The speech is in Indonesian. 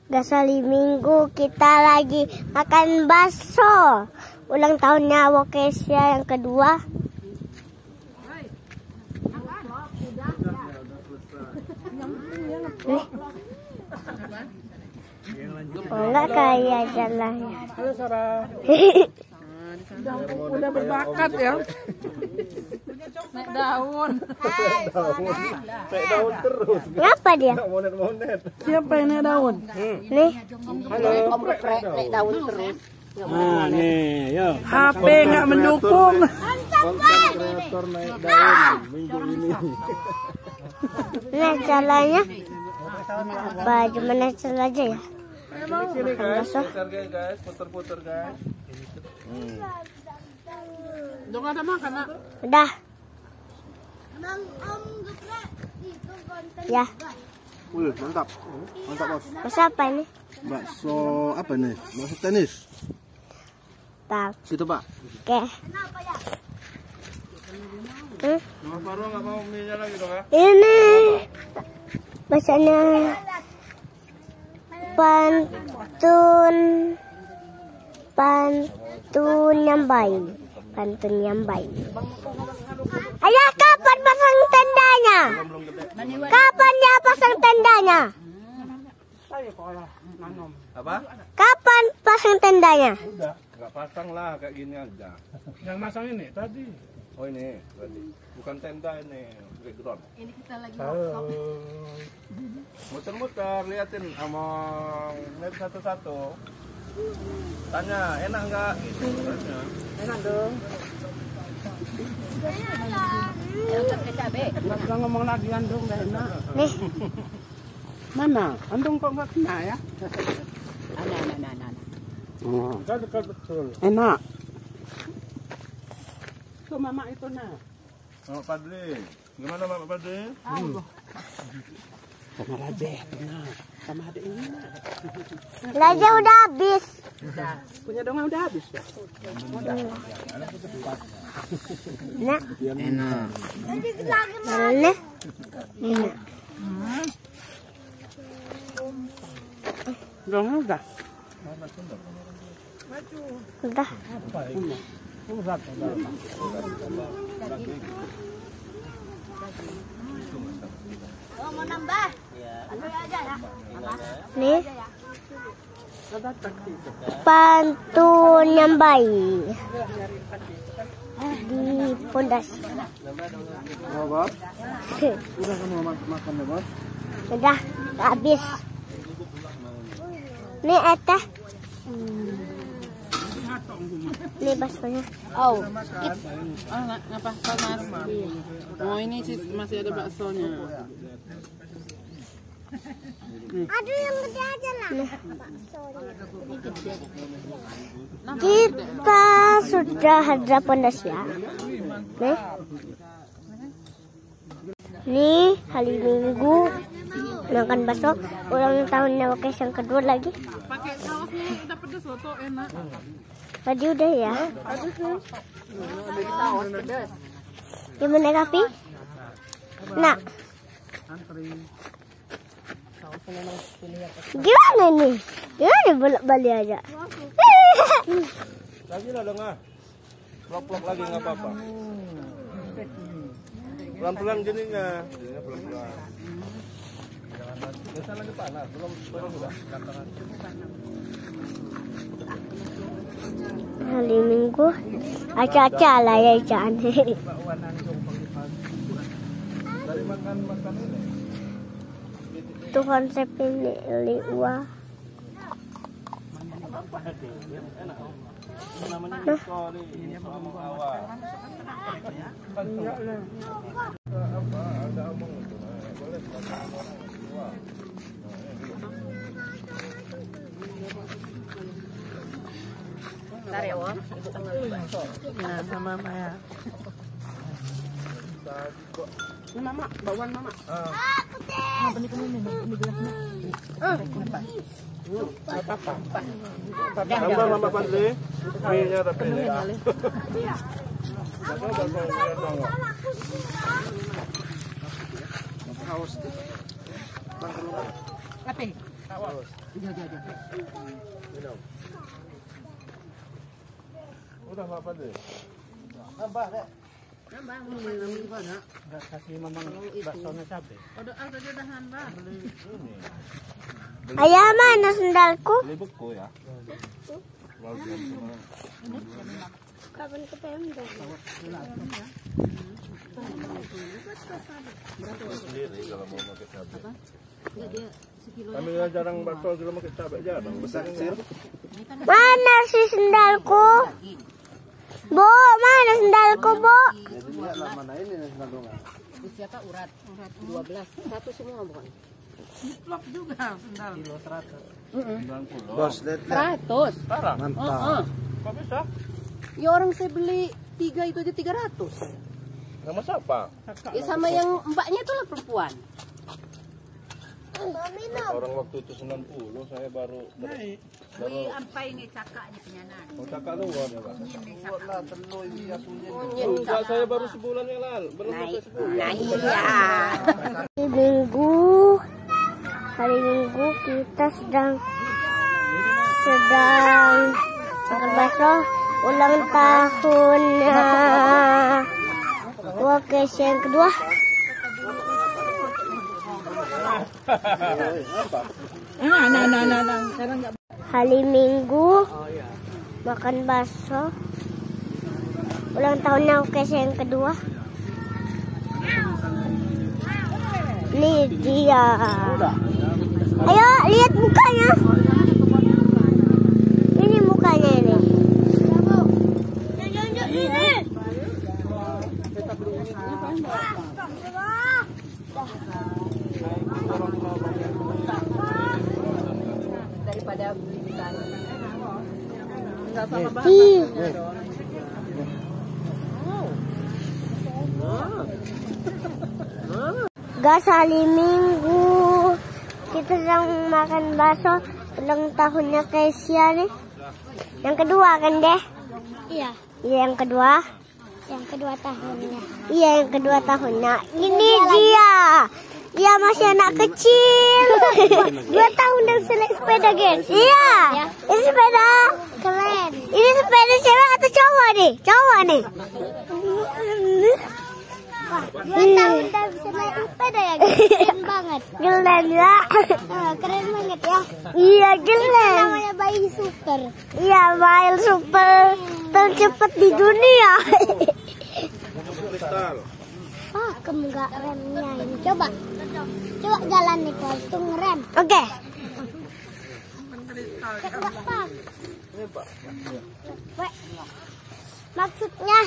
Gak hari Minggu kita lagi makan bakso. Ulang tahunnya Wokesia yang kedua. Enggak kayak jalannya. Halo Sarah. Udah berbakat ya. Naik daun. Naik daun terus. Ngapa dia? Monet-monet. Siapa yang naik daun? Nih. Halo. Naik daun terus. Nah, nih, yo. HP nggak mendukung. Konten kreator naik daun minggu ini. Nah caranya apa? Cuma naik aja ya. Sini guys, putar guys, putar guys. Udah nggak ada makan, Nak? Udah. Ya. Wih, mantap. Mantap, Bos. Bakso apa ini? Bakso apa nih? Bakso tenis. Tahu. Situ, Pak. Oke. Mas Farwa nggak mau mie-nya lagi dong ya? Ini bahasanya pantun yang baik. Ayah, kapan pasang tendanya? Kapan ya pasang tendanya? Apa? Kapan pasang tendanya? Udah, nggak pasang lah kayak gini aja. Yang masang ini tadi. Oh ini, berarti bukan tenda ini, background. Ini kita lagi Muter-muter, liatin sama net satu-satu. Tanya, enak nggak? Gitu, tanya. Enak dong. pakai cabe. Nggak ngomong lagi Andung dah enak. Nih, Mana? Andung kok nggak kena ya? Nah. Oh. Dekat betul. Enak. Tuh mama itu nah. Mama Padri, gimana Mama Padri? Sama Raja, benar. Sama adik ini. Raja udah habis. Punya dongan udah habis ya? Nah, Enak. mana? Enak. Dongan udah. Udah. Mau nambah? Ambil aja ya. Nih, pantun yang baik di pondasi. Oh, Bos? Udah kamu makan ya, Bos? Udah habis. Nih teh. Nih baksonya. Oh, Ngapa Mas? Oh ini sih masih ada baksonya. Aduh yang gede aja lah. Kita sudah ada pondasi ya. Nih hari Minggu makan bakso ulang tahunnya Wokesia yang kedua lagi. Pakai sausnya udah pedes loh tuh enak. Tadi udah ya. Gimana Kapi? Nah. Gimana nih? Gimana bolak-balik aja? Lagi lah dong, ah. Vlog-vlog lagi nggak apa-apa. Pelan-pelan gininya. Jadinya pelan-pelan. Biasa lagi panas, belum sudah. Hari Minggu acak-acak lah ya Ican. Dari makan ini. Itu konsep ini liwa. Namanya story, sama awal. Apa? Ada omong itu. Boleh ntar ya, Wong. Ibu kan ngambil bakso. Nah sama mama ya. Ini mama, bawaan mama. Tambah Mama Padri. Mie-nya tapi ini. Tapi Udah apa deh? Nambah. Enggak kasih memang baksonya cabe. Ada dia dah nambah. Ayah mana sendalku? Beli beku ya. Kapan ke Pemda? Sendiri kalau mau pakai cabe. Kami nggak jarang bakso kalau pakai cabe jarang. Besar sih. Mana sih sendalku? Bu, mana sendalku, Bu? Jadi lihatlah mana ini sendalnya. Siapa urat? 12. Satu semua bukan? Vlog juga sendal. Kilo 100. Bos, lihat. 100. Parah. Heeh. Kok bisa? Ya orang saya beli 3 itu aja 300. Sama siapa? Ya sama yang mbaknya itu lah perempuan. Orang waktu itu 90, saya baru naik. Wih, ampai ini cakaknya penyanan. Mau cakap luar ya, Pak? Buatlah telur ini asunnya. Enggak, saya baru sebulan yang lalu, belum sampai sebulan. Nah iya. Hari Minggu kita sedang makan bakso ulang tahun Wokes yang kedua. Hari Minggu makan bakso ulang tahunnya Wokes yang kedua. Ini dia. Ayo lihat mukanya. Ini mukanya ini. Daripada beli di sana. Gas hari Minggu kita sedang makan bakso ulang tahunnya Kesia nih. Yang kedua kan deh? Iya. Iya yang kedua. Yang kedua tahunnya. Iya yang kedua tahunnya. Ini dia. Dia masih anak kecil. 2 tahun dan naik sepeda guys. Iya. Ini sepeda keren. Ini sepeda cewek atau cowok nih? Cowok nih. 2 tahun dan bisa naik sepeda ya guys. Keren banget. Keren ya. Keren banget ya. Iya keren. Namanya bayi super. Iya bayi super tercepat di dunia. Ah, enggak remnya ini. Coba jalan nih kalau itu ngerem. Oke. Enggak pas. Maksudnya